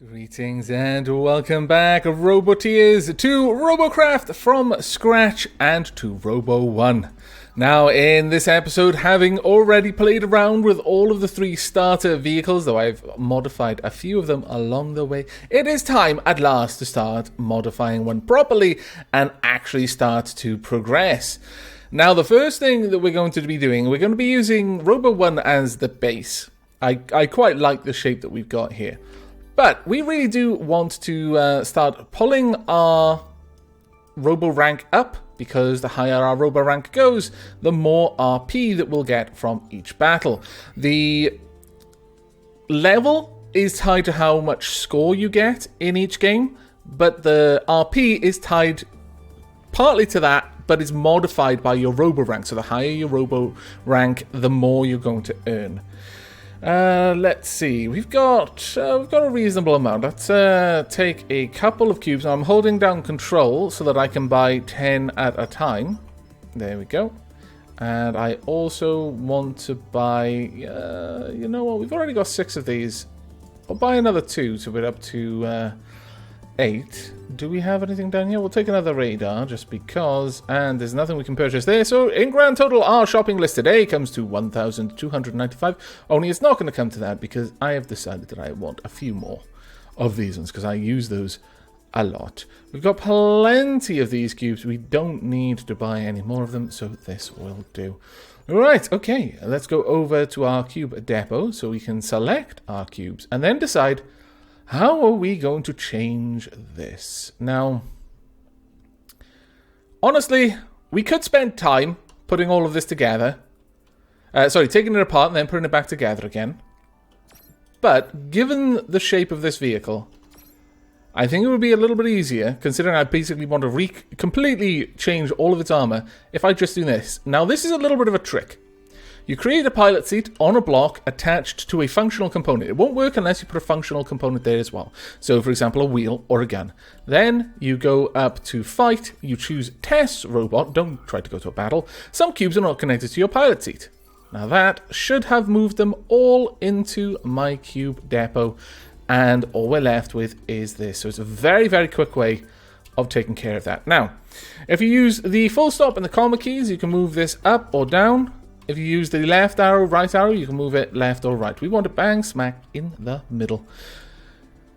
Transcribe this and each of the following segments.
Greetings and welcome back, Roboteers, to Robocraft from scratch and to Robo 1. Now, in this episode, having already played around with all of the 3 starter vehicles, though I've modified a few of them along the way, it is time at last to start modifying one properly and actually start to progress. Now, the first thing that we're going to be doing, we're going to be using Robo 1 as the base. I quite like the shape that we've got here. But we really do want to start pulling our Robo rank up, because the higher our Robo rank goes, the more RP that we'll get from each battle. The level is tied to how much score you get in each game, but the RP is tied partly to that, but is modified by your Robo rank. So the higher your Robo rank, the more you're going to earn. Let's see. We've got a reasonable amount. Let's take a couple of cubes. Now, I'm holding down control so that I can buy 10 at a time. There we go. And I also want to buy. You know what? We've already got 6 of these. I'll buy another 2, so we're up to 8. Do we have anything down here? We'll take another radar just because, and there's nothing we can purchase there. So in grand total, our shopping list today comes to 1,295. Only it's not going to come to that because I have decided that I want a few more of these ones because I use those a lot. We've got plenty of these cubes. We don't need to buy any more of them, so this will do. Right, okay, let's go over to our cube depot so we can select our cubes and then decide how are we going to change this? Now, honestly, we could spend time putting all of this together. Taking it apart and then putting it back together again. But given the shape of this vehicle, I think it would be a little bit easier, considering I basically want to completely change all of its armor, if I just do this. Now, this is a little bit of a trick. You create a pilot seat on a block attached to a functional component. It won't work unless you put a functional component there as well. So, for example, a wheel or a gun. Then you go up to fight. You choose test robot. Don't try to go to a battle. Some cubes are not connected to your pilot seat. Now that should have moved them all into my cube depot. And all we're left with is this. So it's a very, very quick way of taking care of that. Now, if you use the full stop and the comma keys, you can move this up or down. If you use the left arrow, right arrow, you can move it left or right. We want it bang smack in the middle.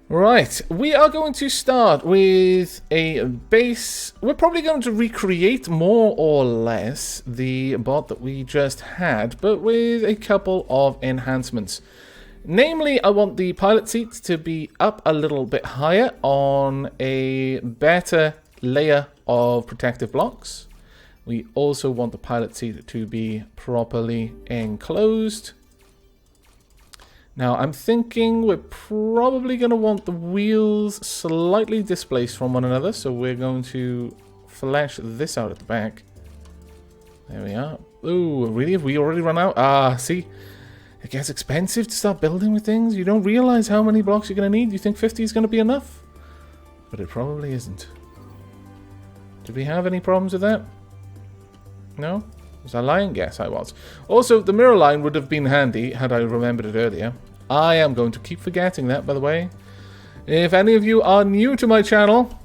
Right, we are going to start with a base. We're probably going to recreate more or less the bot that we just had, but with a couple of enhancements. Namely, I want the pilot seat to be up a little bit higher on a better layer of protective blocks. We also want the pilot seat to be properly enclosed. Now, I'm thinking we're probably going to want the wheels slightly displaced from one another, so we're going to flesh this out at the back. There we are. Ooh, really? Have we already run out? Ah, see? It gets expensive to start building with things. You don't realize how many blocks you're going to need. You think 50 is going to be enough? But it probably isn't. Did we have any problems with that? No? Was I lying? Yes, I was. Also, the mirror line would have been handy had I remembered it earlier. I am going to keep forgetting that, by the way. If any of you are new to my channel,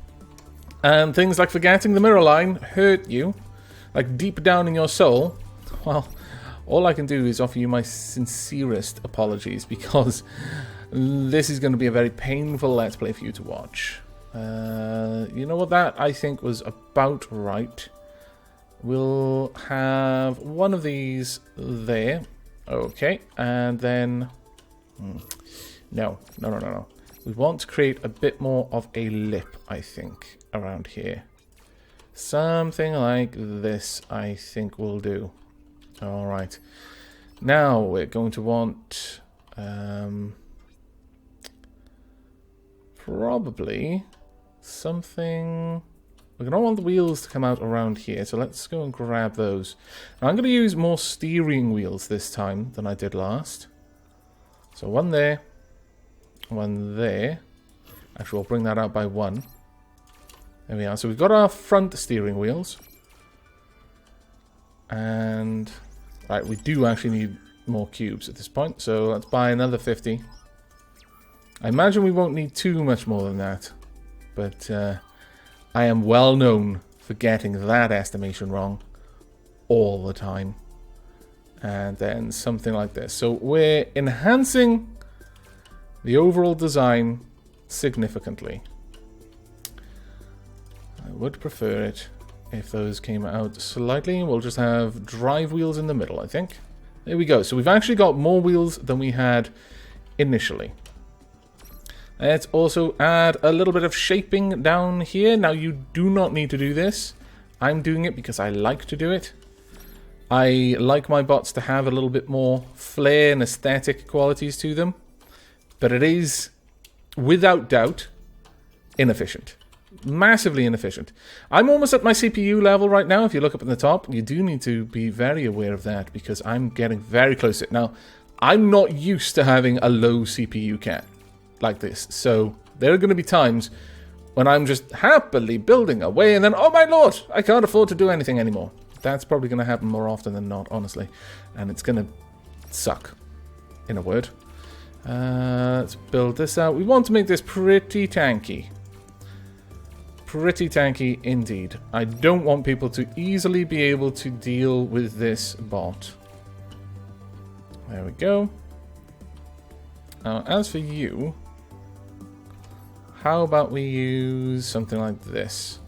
and things like forgetting the mirror line hurt you, like deep down in your soul, well, all I can do is offer you my sincerest apologies, because this is going to be a very painful Let's Play for you to watch. You know what? That, I think, was about right. We'll have one of these there. Okay, and then... No. We want to create a bit more of a lip, I think, around here. Something like this, I think, will do. Alright. Now, we're going to want... probably something... We're going to want the wheels to come out around here, so let's go and grab those. Now, I'm going to use more steering wheels this time than I did last. So one there, one there. Actually, we'll bring that out by 1. There we are. So we've got our front steering wheels. And, right, we do actually need more cubes at this point, so let's buy another 50. I imagine we won't need too much more than that. But I am well known for getting that estimation wrong all the time. And then something like this. So we're enhancing the overall design significantly. I would prefer it if those came out slightly. We'll just have drive wheels in the middle, I think. There we go. So we've actually got more wheels than we had initially. Let's also add a little bit of shaping down here. Now, you do not need to do this. I'm doing it because I like to do it. I like my bots to have a little bit more flair and aesthetic qualities to them. But it is, without doubt, inefficient. Massively inefficient. I'm almost at my CPU level right now. If you look up at the top, you do need to be very aware of that because I'm getting very close to it. Now, I'm not used to having a low CPU cap like this. So there are going to be times when I'm just happily building away and then, oh my lord, I can't afford to do anything anymore. That's probably going to happen more often than not, honestly. And it's going to suck, in a word. Let's build this out. We want to make this pretty tanky. Pretty tanky indeed. I don't want people to easily be able to deal with this bot. There we go. Now, as for you, how about we use something like this?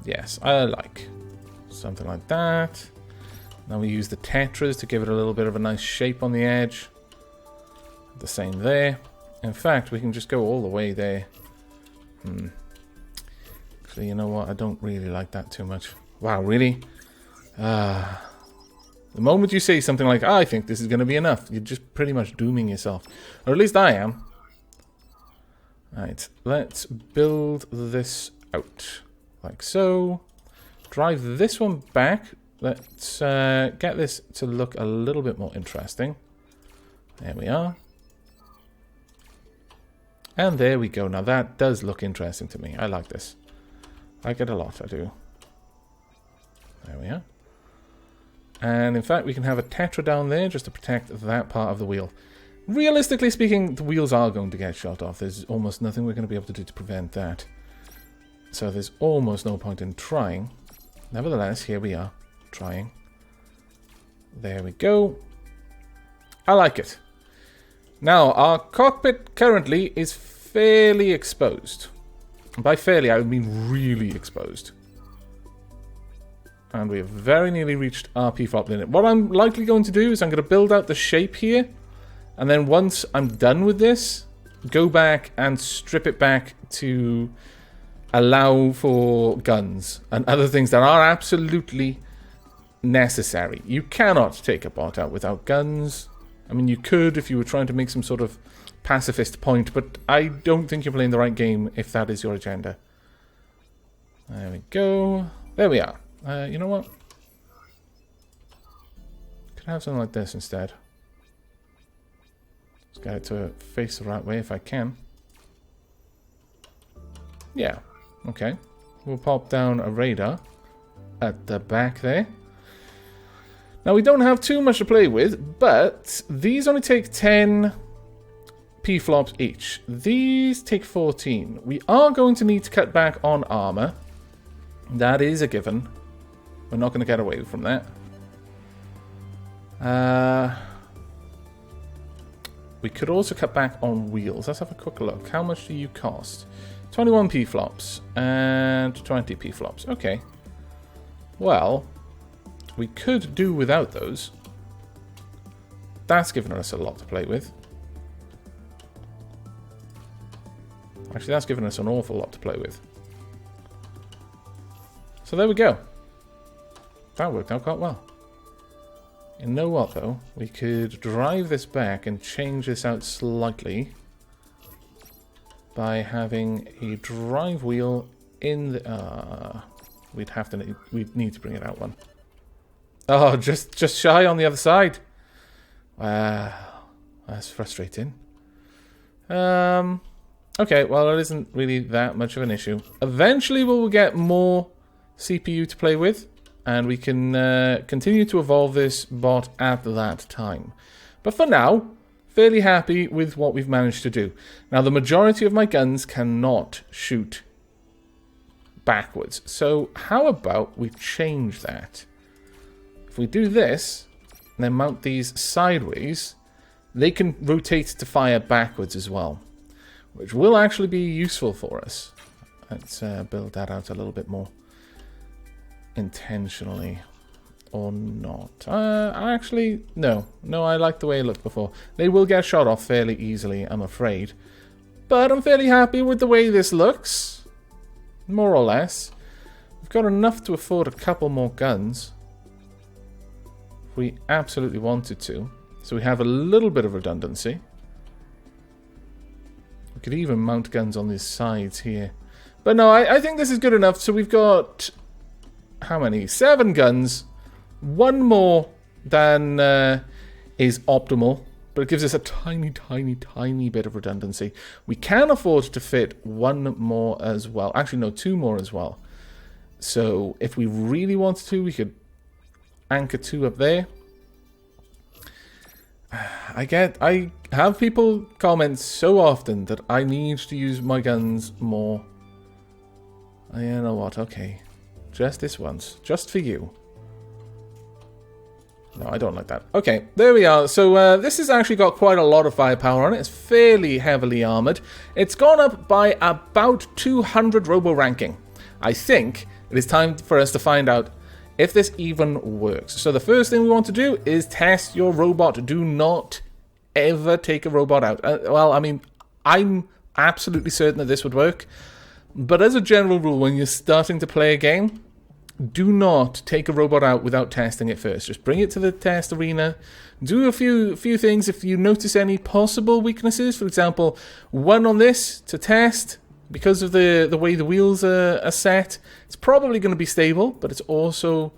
Yes, I like something like that. Now we use the tetras to give it a little bit of a nice shape on the edge. The same there. In fact, we can just go all the way there. Actually, you know what? I don't really like that too much. Wow, really? The moment you say something like, I think this is going to be enough, you're just pretty much dooming yourself. Or at least I am. Right, let's build this out. Like so. Drive this one back. Let's get this to look a little bit more interesting. There we are. And there we go. Now that does look interesting to me. I like this. I like it a lot, I do. There we are. And in fact, we can have a tetra down there just to protect that part of the wheel. Realistically speaking, the wheels are going to get shot off. There's almost nothing we're going to be able to do to prevent that. So there's almost no point in trying. Nevertheless, here we are, trying. There we go. I like it. Now, our cockpit currently is fairly exposed. And by fairly, I mean really exposed. And we have very nearly reached our P-flop limit. What I'm likely going to do is I'm going to build out the shape here. And then once I'm done with this, go back and strip it back to allow for guns and other things that are absolutely necessary. You cannot take a bot out without guns. I mean, you could if you were trying to make some sort of pacifist point, but I don't think you're playing the right game if that is your agenda. There we go. There we are. You know what? Could I have something like this instead? Let's get it to face the right way if I can. Yeah. Okay. We'll pop down a radar at the back there. Now, we don't have too much to play with, but these only take 10 P-flops each. These take 14. We are going to need to cut back on armor. That is a given. We're not going to get away from that. We could also cut back on wheels. Let's have a quick look. How much do you cost? 21 P-flops and 20 P-flops. Okay. Well, we could do without those. That's given us a lot to play with. Actually, that's given us an awful lot to play with. So there we go. That worked out quite well. You know what, though? We could drive this back and change this out slightly by having a drive wheel in the... we'd need to bring it out one. Oh, just shy on the other side. Wow, that's frustrating. Okay, well, it isn't really that much of an issue. Eventually, we'll get more CPU to play with, and we can continue to evolve this bot at that time. But for now, fairly happy with what we've managed to do. Now, the majority of my guns cannot shoot backwards. So how about we change that? If we do this, and then mount these sideways, they can rotate to fire backwards as well, which will actually be useful for us. Let's build that out a little bit more intentionally. Or not. Actually, no. No, I like the way it looked before. They will get shot off fairly easily, I'm afraid. But I'm fairly happy with the way this looks. More or less. We've got enough to afford a couple more guns. If we absolutely wanted to. So we have a little bit of redundancy. We could even mount guns on these sides here. But no, I think this is good enough. So we've got... how many? 7 guns. One more than is optimal, but it gives us a tiny, tiny, tiny bit of redundancy. We can afford to fit 1 more as well. Actually, no, 2 more as well. So if we really wanted to, we could anchor 2 up there. I have people comment so often that I need to use my guns more. You know what? Okay, just this once, just for you. No, I don't like that. Okay, there we are. So this has actually got quite a lot of firepower on it. It's fairly heavily armored. It's gone up by about 200 robo ranking. I think it is time for us to find out if this even works. So the first thing we want to do is test your robot. Do not ever take a robot out. Well, I mean, I'm absolutely certain that this would work. But as a general rule, when you're starting to play a game, do not take a robot out without testing it first. Just bring it to the test arena. Do a few things. If you notice any possible weaknesses, for example, one on this to test, because of the way the wheels are set, it's probably going to be stable, but it's also,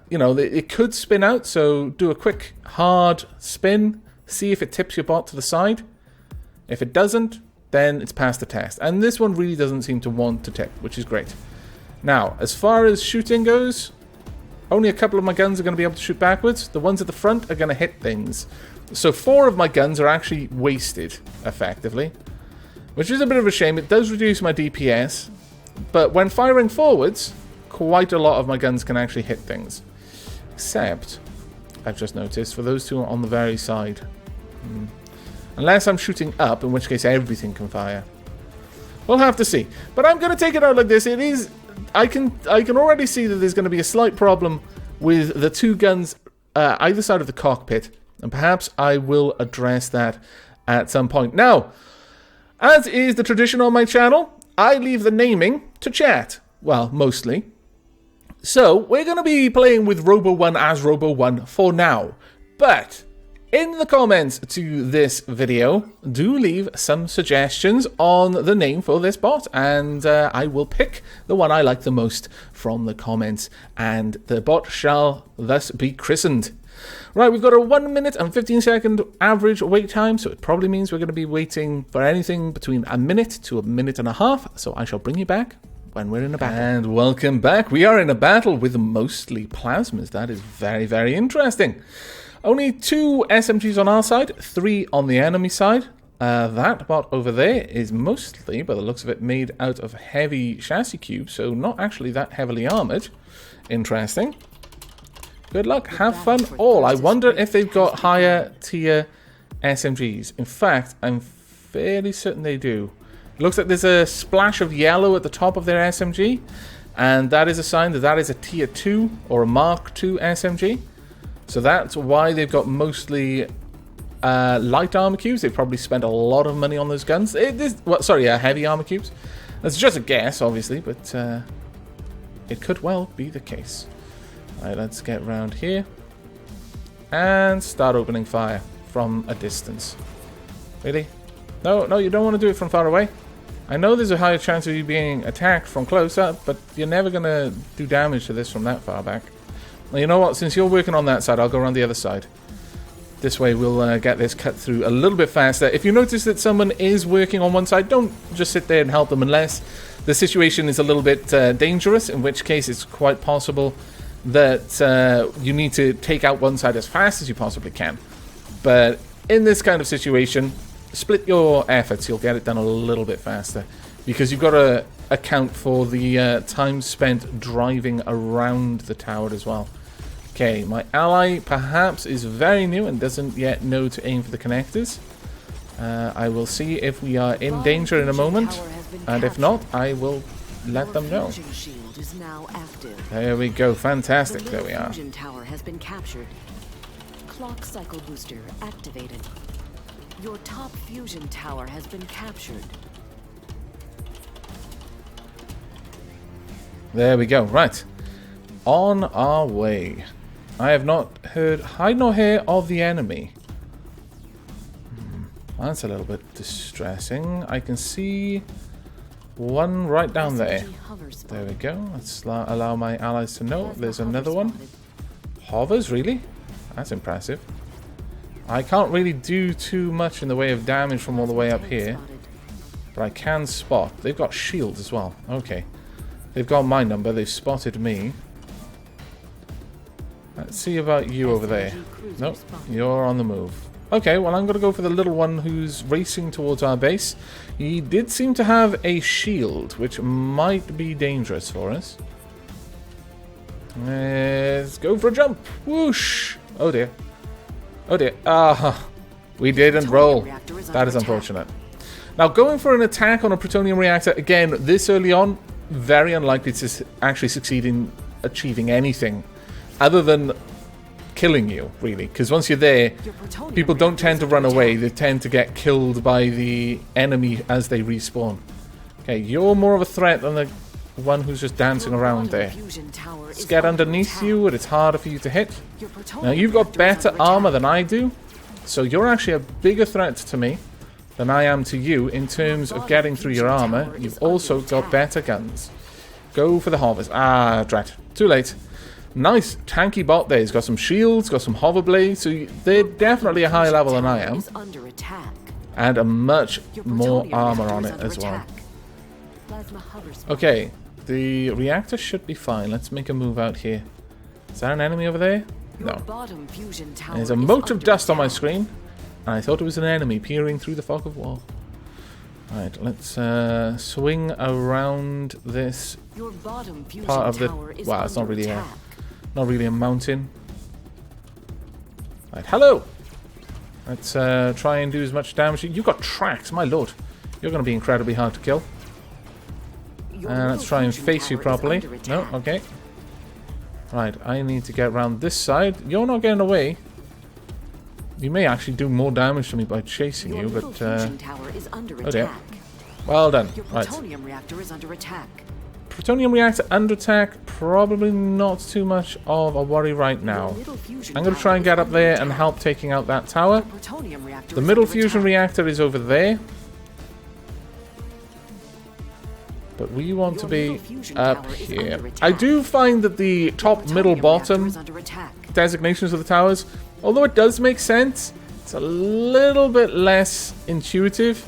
you know, it could spin out. So do a quick hard spin. See if it tips your bot to the side. If it doesn't, then it's past the test. And this one really doesn't seem to want to tip, which is great. Now, as far as shooting goes, only a couple of my guns are going to be able to shoot backwards. The ones at the front are going to hit things. So 4 of my guns are actually wasted, effectively. Which is a bit of a shame. It does reduce my DPS. But when firing forwards, quite a lot of my guns can actually hit things. Except, I've just noticed, for those 2 on the very side. Unless I'm shooting up, in which case everything can fire. We'll have to see. But I'm going to take it out like this. It is... I can already see that there's going to be a slight problem with the 2 guns either side of the cockpit, and perhaps I will address that at some point. Now, as is the tradition on my channel, I leave the naming to chat. Well, mostly. So, we're going to be playing with Robo1 as Robo1 for now. But in the comments to this video, do leave some suggestions on the name for this bot, and I will pick the one I like the most from the comments, and the bot shall thus be christened. Right, we've got a 1 minute and 15 second average wait time, so it probably means we're going to be waiting for anything between a minute to a minute and a half, so I shall bring you back when we're in a battle. And welcome back. We are in a battle with mostly plasmas. That is very, very interesting. Only 2 SMGs on our side, 3 on the enemy side. That bot over there is mostly, by the looks of it, made out of heavy chassis cubes, so not actually that heavily armored. Interesting. Good luck. Have fun all. I wonder if they've got higher tier SMGs. In fact, I'm fairly certain they do. It looks like there's a splash of yellow at the top of their SMG, and that is a sign that that is a tier 2 or a Mark II SMG. So that's why they've got mostly light armor cubes. They've probably spent a lot of money on those guns. Heavy armor cubes. That's just a guess, obviously, but it could well be the case. All right, let's get around here and start opening fire from a distance. Really? No, you don't want to do it from far away. I know there's a higher chance of you being attacked from close up, but you're never going to do damage to this from that far back. Well, you know what? Since you're working on that side, I'll go around the other side. This way we'll get this cut through a little bit faster. If you notice that someone is working on one side, don't just sit there and help them unless the situation is a little bit dangerous, in which case it's quite possible that you need to take out one side as fast as you possibly can. But in this kind of situation, split your efforts. You'll get it done a little bit faster. Because you've got to account for the time spent driving around the tower as well. Okay, my ally perhaps is very new and doesn't yet know to aim for the connectors. I will see if we are in danger in a moment. And if not, I will let them know. There we go. Fantastic. There we are. Fusion tower has been captured. Clock cycle booster activated. Your top fusion tower has been captured. There we go. Right. On our way. I have not heard hide nor hair of the enemy. That's a little bit distressing. I can see one right down there. There we go. Let's allow my allies to know. There's another one. Hovers, really? That's impressive. I can't really do too much in the way of damage from all the way up here. But I can spot. They've got shields as well. Okay. They've got my number. They've spotted me. Let's see about you over there. Nope, you're on the move. Okay, well I'm going to go for the little one who's racing towards our base. He did seem to have a shield, which might be dangerous for us. Let's go for a jump. Whoosh! Oh dear. Oh dear. Ah, we didn't roll. That is unfortunate. Now going for an attack on a plutonium reactor, again, this early on, very unlikely to actually succeed in achieving anything other than killing you, really. Because once you're there, people don't tend to run away. They tend to get killed by the enemy as they respawn. Okay, you're more of a threat than the one who's just dancing around there. Let's get underneath you, and it's harder for you to hit. Now, you've got better armor than I do, so you're actually a bigger threat to me than I am to you in terms of getting through your armor. You've also got better guns. Go for the hovers. Ah, drat. Too late. Nice tanky bot there. He's got some shields, got some hover blades, so they're definitely a higher level than I am. And a much more armor on it as well. Okay, the reactor should be fine. Let's make a move out here. Is there an enemy over there? No. There's a mote of dust on my screen, and I thought it was an enemy peering through the fog of war. Alright, let's swing around this part of the... Wow, it's not really a mountain. Right, hello! Let's try and do as much damage. You've got tracks, my lord. You're going to be incredibly hard to kill. Let's try and face you properly. No, okay. Right, I need to get around this side. You're not getting away. You may actually do more damage to me by chasing you, but... oh dear. Well done. Right. Plutonium reactor is under attack. Plutonium reactor under attack, probably not too much of a worry right now. I'm going to try and get up there and help taking out that tower. The middle fusion reactor is over there. But we want to be up here. I do find that the top, middle, bottom designations of the towers, although it does make sense, it's a little bit less intuitive.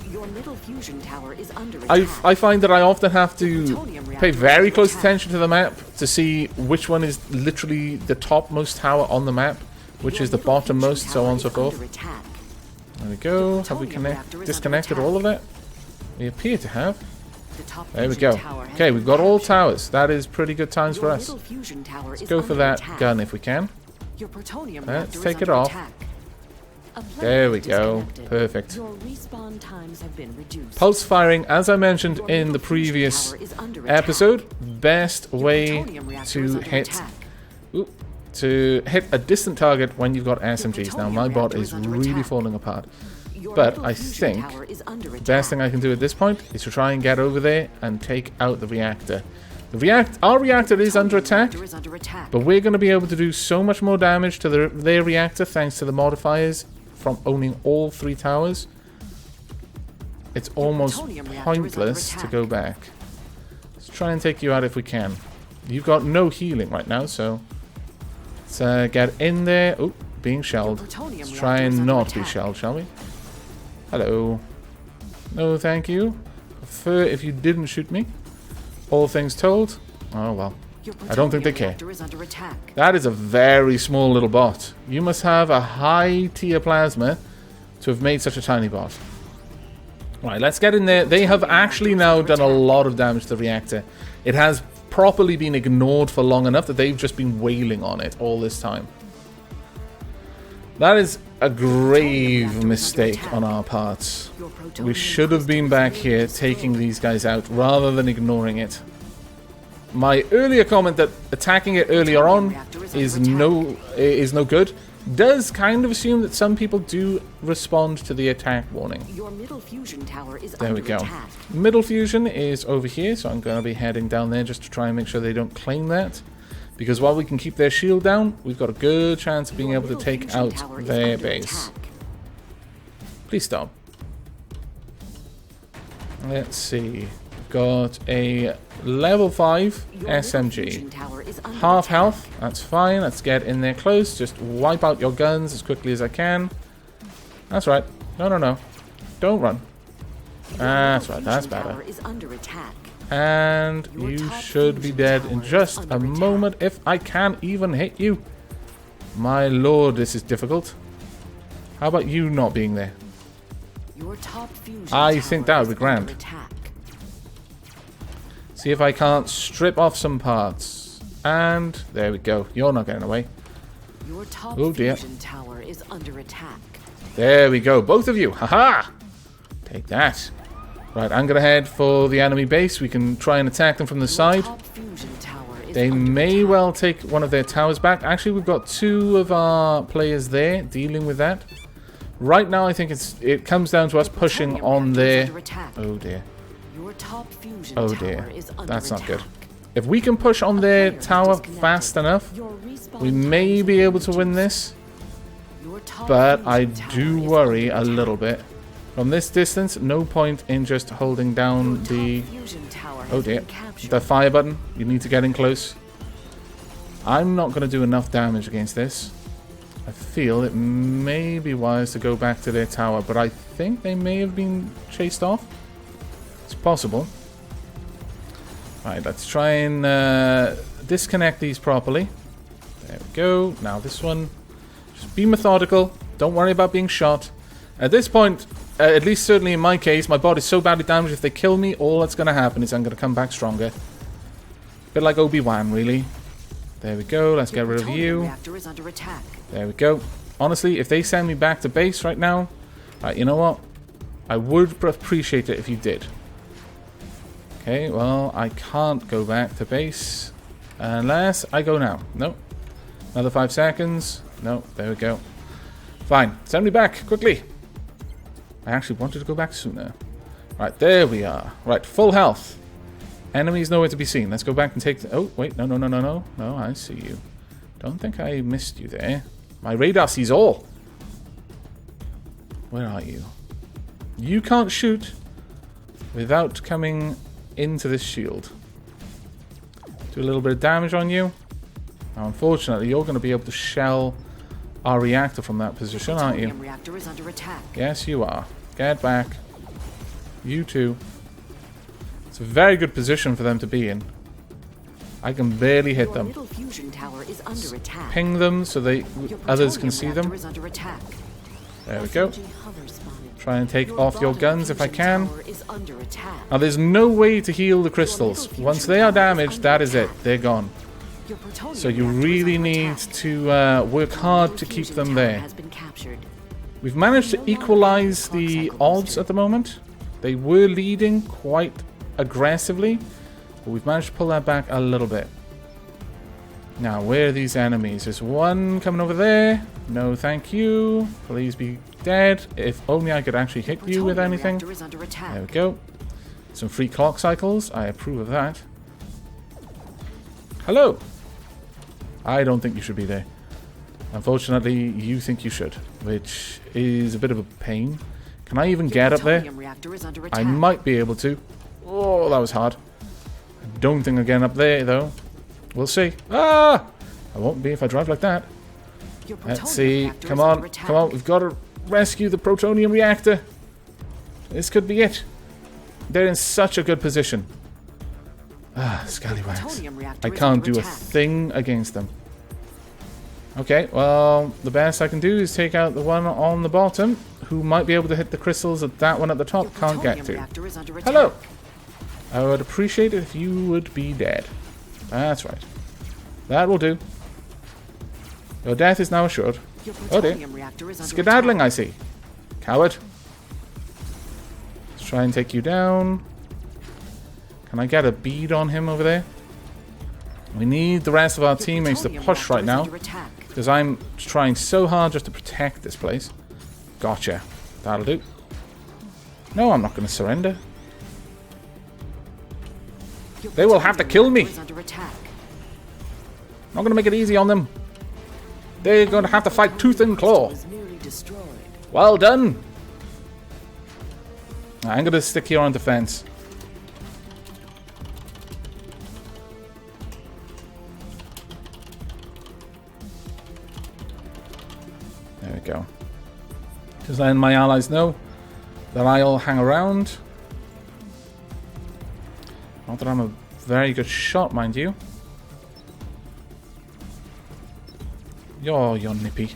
I find that I often have to pay very close attention to the map to see which one is literally the topmost tower on the map, which is the bottommost, so on and so forth. There we go. Have we disconnected all of that? We appear to have. There we go. Okay, we've got all towers. That is pretty good times for us. Let's go for that gun if we can. Let's take it off. There we go. Perfect. Pulse firing, as I mentioned in the previous episode, best way to hit a distant target when you've got SMGs. Now, my bot is really falling apart. But I think the best thing I can do at this point is to try and get over there and take out the reactor. Our reactor is under attack, but we're going to be able to do so much more damage to their reactor thanks to the modifiers from owning all three towers. It's almost pointless to go back. Let's try and take you out if we can. You've got no healing right now, so let's get in there. Oh, being shelled. Let's try and not be shelled, shall we? Hello. No, thank you. Prefer if you didn't shoot me. All things told. Oh, well. I don't think they care. That is a very small little bot. You must have a high tier plasma to have made such a tiny bot. Right, let's get in there. They have actually now done a lot of damage to the reactor. It has properly been ignored for long enough that they've just been wailing on it all this time. That is a grave mistake on our parts. We should have been back here taking these guys out rather than ignoring it. My earlier comment that attacking it earlier on is no good does kind of assume that some people do respond to the attack warning. Your middle fusion tower is There we under go. attack. Middle fusion is over here, so I'm going to be heading down there just to try and make sure they don't claim that. Because while we can keep their shield down, we've got a good chance of being able to take out their base. Please stop. Let's see. We've got a level 5 SMG. Half health, that's fine. Let's get in there close. Just wipe out your guns as quickly as I can. That's right. No. Don't run. That's right, that's better. And you should be dead in just a moment if I can even hit you. My lord, this is difficult. How about you not being there? I think that would be grand. See if I can't strip off some parts. And there we go. You're not getting away. Oh dear. There we go. Both of you. Haha! Take that. Right, I'm going to head for the enemy base. We can try and attack them from the side. They may well take one of their towers back. Actually, we've got 2 of our players there dealing with that. Right now, I think it comes down to us pushing on their... Oh dear. Oh dear. That's not good. If we can push on their tower fast enough, we may be able to win this. But I do worry a little bit. From this distance, no point in just holding down the... Oh dear. The fire button. You need to get in close. I'm not going to do enough damage against this. I feel it may be wise to go back to their tower, but I think they may have been chased off. It's possible. Alright, let's try and disconnect these properly. There we go. Now this one. Just be methodical. Don't worry about being shot. At this point, at least certainly in my case, my body's so badly damaged, if they kill me, all that's going to happen is I'm going to come back stronger. A bit like Obi-Wan, really. There we go. Let's get rid of you. There we go. Honestly, if they send me back to base right now, you know what? I would appreciate it if you did. Okay, well, I can't go back to base unless I go now. Nope. Another 5 seconds. Nope, there we go. Fine. Send me back, quickly. I actually wanted to go back sooner. Right, there we are. Right, full health. Enemies nowhere to be seen. Let's go back and take... Oh, wait, no. No, I see you. Don't think I missed you there. My radar sees all. Where are you? You can't shoot without coming into this shield. Do a little bit of damage on you. Now, unfortunately, you're going to be able to shell our reactor from that position, aren't you? Yes, you are. Get back. You too. It's a very good position for them to be in. I can barely hit them. Ping them so others can see them. There we go. Try and take off your guns if I can. Now there's no way to heal the crystals. Once they are damaged, that is it. They're gone. So you really need to work hard to keep them there. We've managed to equalize the odds at the moment. They were leading quite aggressively, but we've managed to pull that back a little bit. Now, where are these enemies? There's one coming over there. No, thank you. Please be dead. If only I could actually hit you with anything. There we go. Some free clock cycles. I approve of that. Hello. I don't think you should be there. Unfortunately, you think you should, which is a bit of a pain. Can I even get up there? I might be able to. Oh, that was hard. I don't think I'm getting up there, though. We'll see. Ah! I won't be if I drive like that. Let's see. Come on. Come on. We've got to rescue the plutonium reactor. This could be it. They're in such a good position. Ah, scallywags. I can't do a thing against them. Okay, well, the best I can do is take out the one on the bottom, who might be able to hit the crystals that that one at the top Your can't get plutonium to. reactor is under Hello. attack. I would appreciate it if you would be dead. That's right. That will do. Your death is now assured. Your Oh dear. plutonium reactor is under Skedaddling, attack. I see. Coward. Let's try and take you down. Can I get a bead on him over there? We need the rest of our Your teammates to plutonium push right reactor is now. under attack. Because I'm trying so hard just to protect this place. Gotcha. That'll do. No, I'm not going to surrender. Your They will have to plutonium kill me. reactor is under attack. Not going to make it easy on them. They're going to have to fight tooth and claw. Was nearly destroyed. Well done. I'm going to stick here on defense. There we go. Just letting my allies know that I'll hang around. Not that I'm a very good shot, mind you. You're nippy.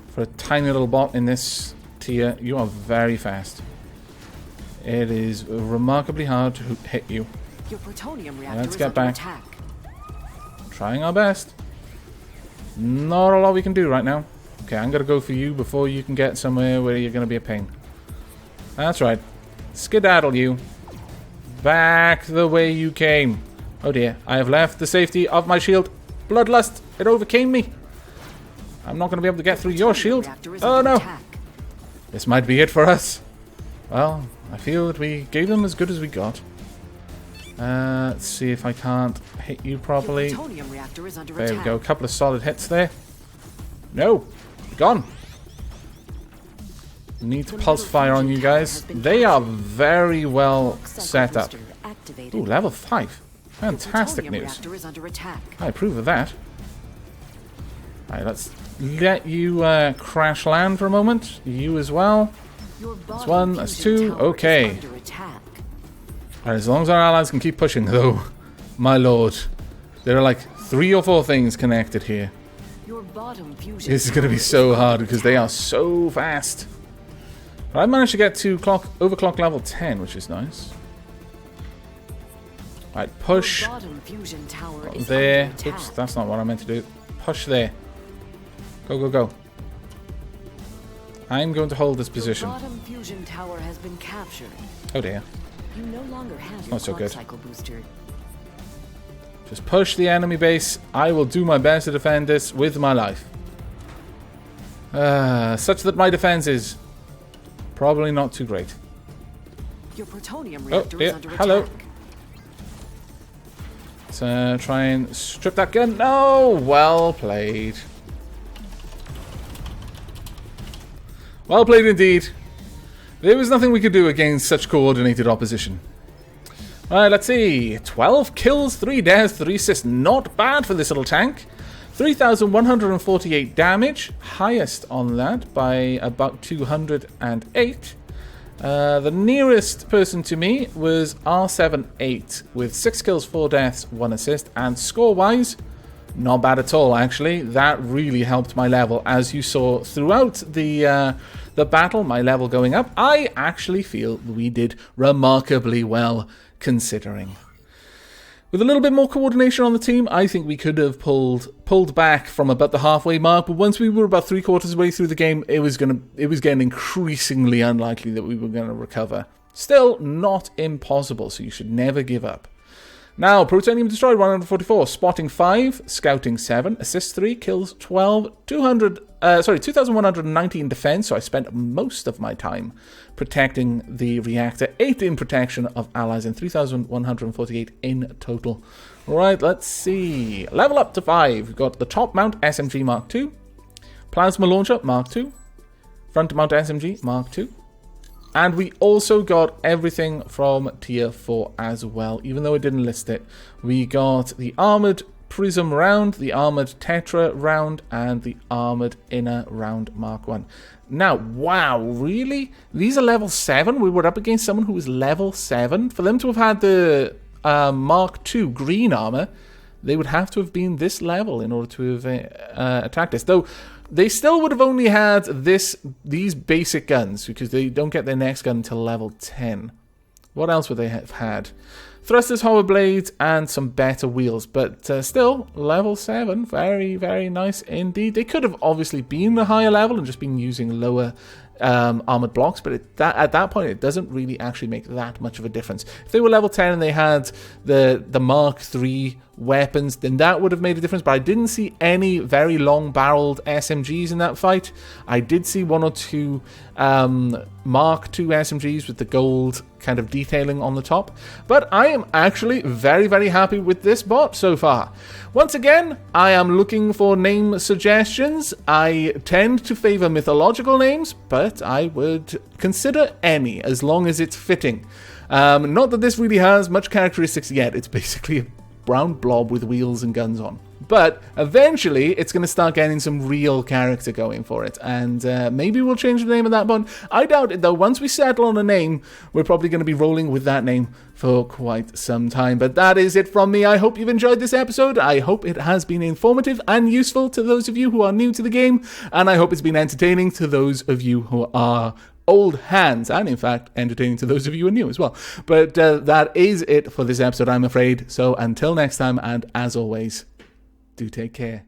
For a tiny little bot in this tier, you are very fast. It is remarkably hard to hit you. Your plutonium reactor Let's is get under back. attack. Trying our best. Not a lot we can do right now. Okay, I'm going to go for you before you can get somewhere where you're going to be a pain. That's right. Skedaddle you. Back the way you came. Oh dear, I have left the safety of my shield. Bloodlust, it overcame me. I'm not going to be able to get through your shield. Reactor is Oh under no. attack. This might be it for us. Well, I feel that we gave them as good as we got. Let's see if I can't hit you Your properly. plutonium reactor is under There attack. we go. A couple of solid hits there. No. Gone. Need to pulse fire on you guys. They are very well Clock cycle set up. booster activated. Ooh, level 5. Your Fantastic plutonium news. reactor is under attack. I approve of that. Alright, let's let you crash land for a moment. You as well. Your That's bottom one, that's fusion two. tower is Okay. under attack. Alright, as long as our allies can keep pushing, though, my lord. There are like 3 or 4 things connected here. Your bottom fusion This is going to be tower so is hard under because they are attack. so fast. But I managed to get to overclock level 10, which is nice. Alright, push Your bottom fusion tower is there. under attack. Oops, that's not what I meant to do. Push there. Go, go, go. I'm going to hold this Your position. bottom fusion tower has been captured. Oh dear. You no longer have your Not so clock good. cycle booster. Just push the enemy base. I will do my best to defend this with my life. Such that my defense is probably not too great. Your plutonium Oh, reactor is yeah. under Hello. attack. Let's try and strip that gun. No! Well played. Well played indeed. There was nothing we could do against such coordinated opposition. Alright, let's see. 12 kills, 3 deaths, 3 assists. Not bad for this little tank. 3,148 damage. Highest on that by about 208. The nearest person to me was R78 with 6 kills, 4 deaths, 1 assist. And score-wise, not bad at all, actually. That really helped my level. As you saw throughout the battle, my level going up, I actually feel we did remarkably well, considering. With a little bit more coordination on the team, I think we could have pulled back from about the halfway mark. But once we were about 3/4 way through the game, it was getting increasingly unlikely that we were going to recover. Still, not impossible, so you should never give up. Now, Protonium destroyed 144, spotting 5, scouting 7, assists 3, kills 12, 2,119 defense, so I spent most of my time protecting the reactor, 8 in protection of allies, and 3,148 in total. Alright, let's see. Level up to 5. We've got the top mount SMG Mark II, Plasma Launcher Mark II, front mount SMG Mark II, and we also got everything from tier 4 as well, even though it didn't list it. We got the armored prism round, the armored tetra round, and the armored inner round Mark 1. Now, wow, really? These are level 7? We were up against someone who was level 7? For them to have had the Mark 2 green armor, they would have to have been this level in order to have attacked us. Though, they still would have only had these basic guns, because they don't get their next gun until level 10. What else would they have had? Thrusters, hover blades, and some better wheels. But still, level 7, very, very nice indeed. They could have obviously been a higher level and just been using lower armored blocks, but at that point, it doesn't really actually make that much of a difference. If they were level 10 and they had the Mark III weapons, then that would have made a difference, but I didn't see any very long-barreled SMGs in that fight. I did see one or two Mark II SMGs with the gold kind of detailing on the top, but I am actually very, very happy with this bot so far. Once again, I am looking for name suggestions. I tend to favor mythological names, but I would consider any as long as it's fitting. Not that this really has much characteristics yet. It's basically a brown blob with wheels and guns on. But eventually, it's going to start getting some real character going for it. And maybe we'll change the name of that one. I doubt it, though. Once we settle on a name, we're probably going to be rolling with that name for quite some time. But that is it from me. I hope you've enjoyed this episode. I hope it has been informative and useful to those of you who are new to the game. And I hope it's been entertaining to those of you who are old hands, and in fact entertaining to those of you who are new as well. But that is it for this episode, I'm afraid. So until next time, and as always, do take care.